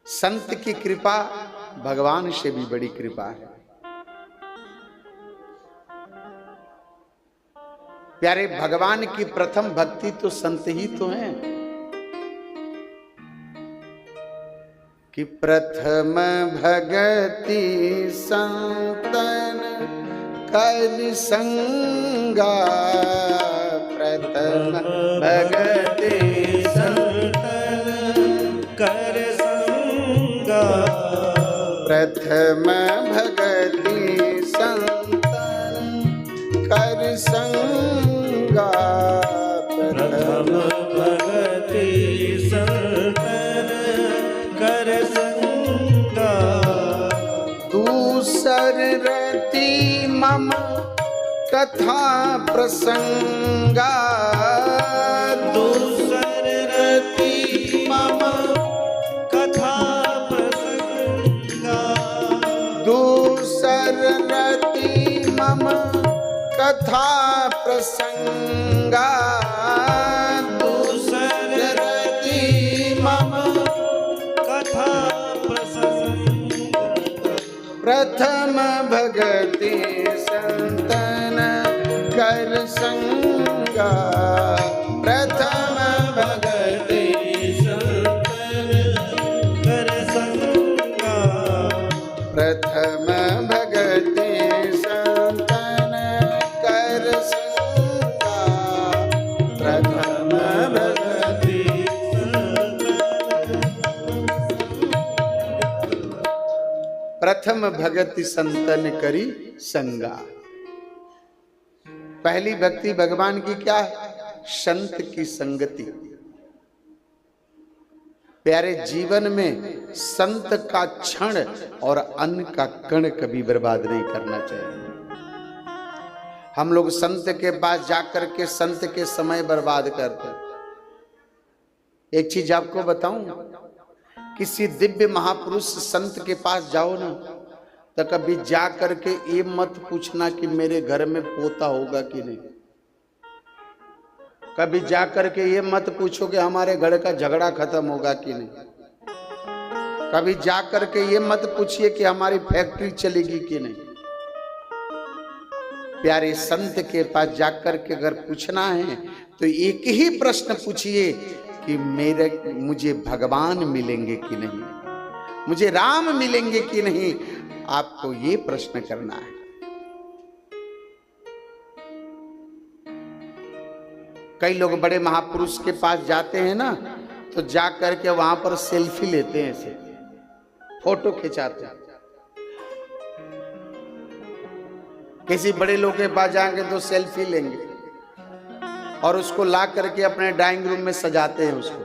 संत की कृपा भगवान से भी बड़ी कृपा है। प्यारे, भगवान की प्रथम भक्ति तो संत ही तो हैं कि प्रथम भगति संतन कर संगा, प्रथम भगति संतन कर संगा, प्रथम भगति संतन कर संगा, प्रथम भगति संतन कर संगा, दूसर रति मम कथा प्रसंगा, दूसर रति मम कथा प्रसंगा, दूसर रति मम कथा प्रसंगा, दूसर रति मम कथा प्रसंगा, प्रथम भगति संतन कर संगा, प्रथम भगति संतन कर संगा, प्रथम भगति संतन कर संगा, प्रथम भगति प्रथम भगति संतन करी संगा। पहली भक्ति भगवान की क्या है? संत की संगति। प्यारे, जीवन में संत का क्षण और अन्न का कण कभी बर्बाद नहीं करना चाहिए। हम लोग संत के पास जाकर के संत के समय बर्बाद करते हैं। एक चीज आपको बताऊं, किसी दिव्य महापुरुष संत के पास जाओ ना, तो कभी जा करके ये मत पूछना कि मेरे घर में पोता होगा कि नहीं। कभी जा करके ये मत पूछो कि हमारे घर का झगड़ा खत्म होगा कि नहीं। कभी जा करके ये मत पूछिए कि हमारी फैक्ट्री चलेगी कि नहीं। प्यारे, संत के पास जाकर के अगर पूछना है तो एक ही प्रश्न पूछिए कि मुझे भगवान मिलेंगे कि नहीं, मुझे राम मिलेंगे कि नहीं। आपको ये प्रश्न करना है। कई लोग बड़े महापुरुष के पास जाते हैं ना, तो जा करके वहां पर सेल्फी लेते हैं, ऐसे फोटो खिंचाते हैं। किसी बड़े लोग के पास जाएंगे तो सेल्फी लेंगे और उसको ला करके अपने ड्राइंग रूम में सजाते हैं उसको।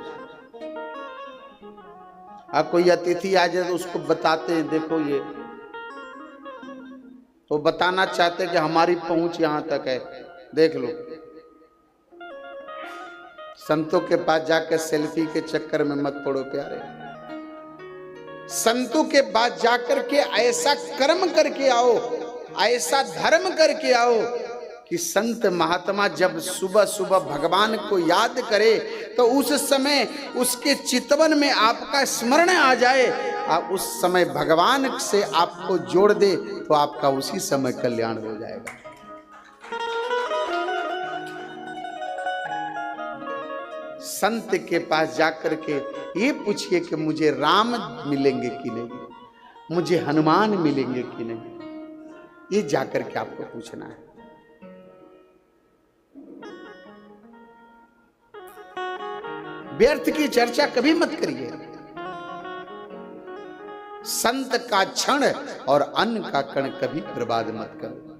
अब कोई अतिथि आ जाए तो उसको बताते हैं, देखो ये, तो बताना चाहते कि हमारी पहुंच यहां तक है, देख लो। संतों के पास जाकर सेल्फी के चक्कर में मत पड़ो प्यारे। संतों के पास जाकर के ऐसा कर्म करके आओ, ऐसा धर्म करके आओ कि संत महात्मा जब सुबह सुबह भगवान को याद करे तो उस समय उसके चितवन में आपका स्मरण आ जाए, आप उस समय भगवान से आपको जोड़ दे, तो आपका उसी समय कल्याण हो जाएगा। संत के पास जाकर के ये पूछिए कि मुझे राम मिलेंगे कि नहीं, मुझे हनुमान मिलेंगे कि नहीं। ये जाकर के आपको पूछना है। व्यर्थ की चर्चा कभी मत करिए। संत का क्षण और अन्न का कण कभी बर्बाद मत करो।